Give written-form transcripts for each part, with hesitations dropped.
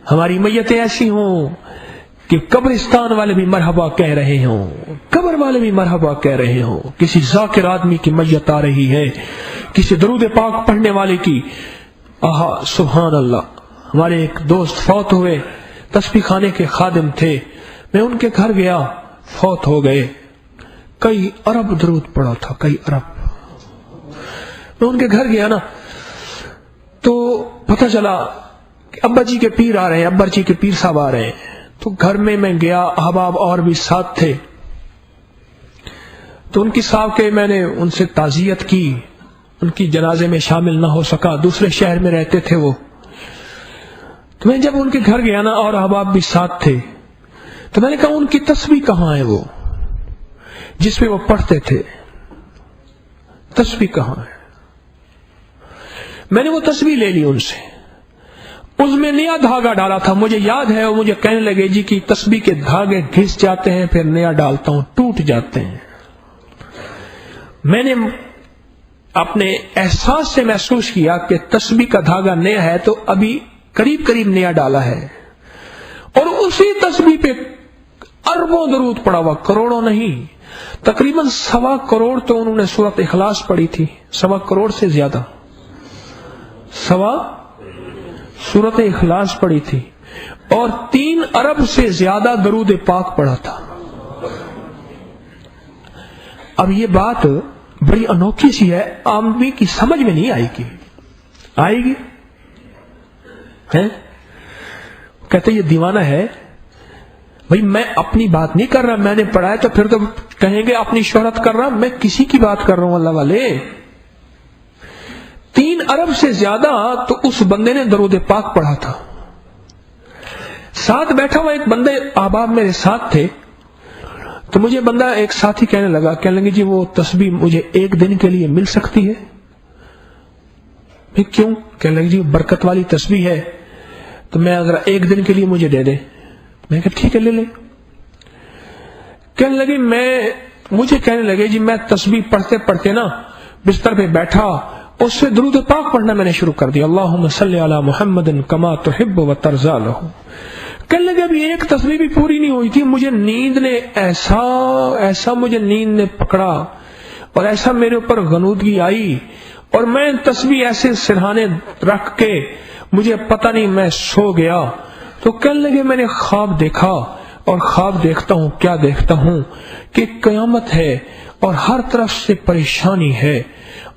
ہماری میتیں ایسی ہوں کہ قبرستان والے بھی مرحبا کہہ رہے ہوں، قبر والے بھی مرحبا کہہ رہے ہوں. کسی ذاکر آدمی کی میت آ رہی ہے، کسی درود پاک پڑھنے والے کی. آہا سبحان اللہ. ہمارے ایک دوست فوت ہوئے، تسبیح خانے کے خادم تھے. میں ان کے گھر گیا، فوت ہو گئے. کئی ارب درود پڑا تھا، کئی ارب. میں ان کے گھر گیا نا تو پتہ چلا کہ ابا جی کے پیر آ رہے ہیں، ابا جی کے پیر صاحب آ رہے ہیں. تو گھر میں گیا، احباب اور بھی ساتھ تھے. تو ان کی صاحب کے میں نے ان سے تعزیت کی، ان کی جنازے میں شامل نہ ہو سکا، دوسرے شہر میں رہتے تھے وہ. تو میں جب ان کے گھر گیا نا اور احباب بھی ساتھ تھے تو میں نے کہا ان کی تسبیح کہاں ہے، وہ جس پہ وہ پڑھتے تھے، تسبیح کہاں ہے؟ میں نے وہ تسبیح لے لی ان سے، اس میں نیا دھاگا ڈالا تھا. مجھے یاد ہے وہ مجھے کہنے لگے جی کہ تسبیح کے دھاگے گھس جاتے ہیں، پھر نیا ڈالتا ہوں ٹوٹ جاتے ہیں. میں نے اپنے احساس سے محسوس کیا کہ تسبیح کا دھاگا نیا ہے تو ابھی قریب قریب نیا ڈالا ہے، اور اسی تسبیح پہ اربوں درود پڑا ہوا، کروڑوں نہیں، تقریباً 1.25 کروڑ تو انہوں نے سورۃ اخلاص پڑھی تھی، 1.25 کروڑ سے زیادہ، 1.25 سورۃ اخلاص پڑھی تھی، اور 3 ارب سے زیادہ درود پاک پڑھا تھا. اب یہ بات بڑی انوکھی سی ہے، آدمی کی سمجھ میں نہیں آئے گی. آئے گی؟ کہتے یہ دیوانہ ہے. بھئی میں اپنی بات نہیں کر رہا، میں نے پڑھا ہے تو پھر تو کہیں گے اپنی شہرت کر رہا. میں کسی کی بات کر رہا ہوں اللہ والے. 3 ارب سے زیادہ تو اس بندے نے درود پاک پڑھا تھا. ساتھ بیٹھا ہوا ایک بندے احباب میرے ساتھ تھے، تو مجھے بندہ ایک ساتھی کہنے لگے جی وہ تسبیح مجھے 1 دن کے لیے مل سکتی ہے؟ کیوں؟ کہنے لگے جی برکت والی تسبیح ہے، تو میں اگر 1 دن کے لیے مجھے دے دے. میں کہا ٹھیک ہے لے لے. مجھے کہنے لگے جی میں تسبیح پڑھتے پڑھتے نا بستر پہ بیٹھا، اس سے درود پاک پڑھنا میں نے شروع کر دیا، اللہم صلی علی محمد کما تحب و ترضی لہ. کہنے لگے ابھی ایک تسبیح بھی پوری نہیں ہوئی تھی، مجھے نیند نے ایسا مجھے نیند نے پکڑا اور ایسا میرے اوپر غنودگی آئی، اور میں تسبیح ایسے سرہانے رکھ کے مجھے پتہ نہیں میں سو گیا. تو کہنے لگے میں نے خواب دیکھا، اور خواب دیکھتا ہوں کیا دیکھتا ہوں کہ قیامت ہے اور ہر طرف سے پریشانی ہے،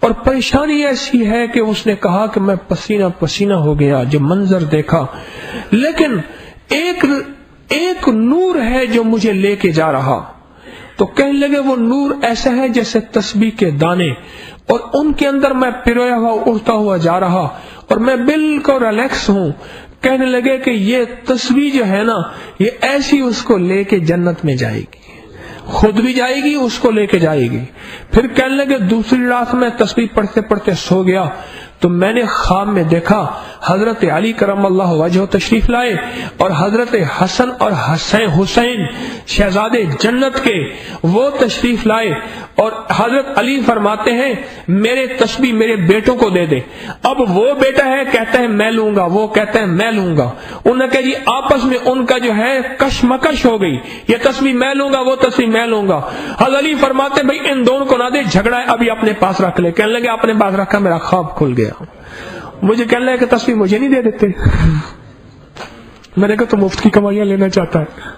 اور پریشانی ایسی ہے کہ اس نے کہا کہ میں پسینہ پسینہ ہو گیا جب منظر دیکھا. لیکن ایک نور ہے جو مجھے لے کے جا رہا. تو کہنے لگے وہ نور ایسا ہے جیسے تسبیح کے دانے، اور ان کے اندر میں پرویا ہوا اڑتا ہوا جا رہا، اور میں بالکل ریلیکس ہوں. کہنے لگے کہ یہ تسبیح جو ہے نا یہ ایسی اس کو لے کے جنت میں جائے گی، خود بھی جائے گی، اس کو لے کے جائے گی. پھر کہنے لگے دوسری رات میں تسبیح پڑھتے پڑھتے سو گیا، تو میں نے خواب میں دیکھا حضرت علی کرم اللہ وجہ تشریف لائے، اور حضرت حسن اور حسین شہزادے جنت کے وہ تشریف لائے، اور حضرت علی فرماتے ہیں میرے تسبیح میرے بیٹوں کو دے دے. اب وہ بیٹا ہے کہتا ہے میں لوں گا، وہ کہتا ہے میں لوں گا. انہوں نے کہا جی آپس میں ان کا جو ہے کشمکش ہو گئی، یہ تسبیح میں لوں گا، وہ تسبیح میں لوں گا. حضرت علی فرماتے ہیں بھائی ان دونوں کو نہ دے، جھگڑا ہے ابھی اپنے پاس رکھ لے. کہنے لگے اپنے پاس رکھا، میرا خواب کھل گیا. مجھے کہنے لگا کہ تسبیح مجھے نہیں دے دیتے. میں نے کہا تو مفت کی کمائیاں لینا چاہتا ہے.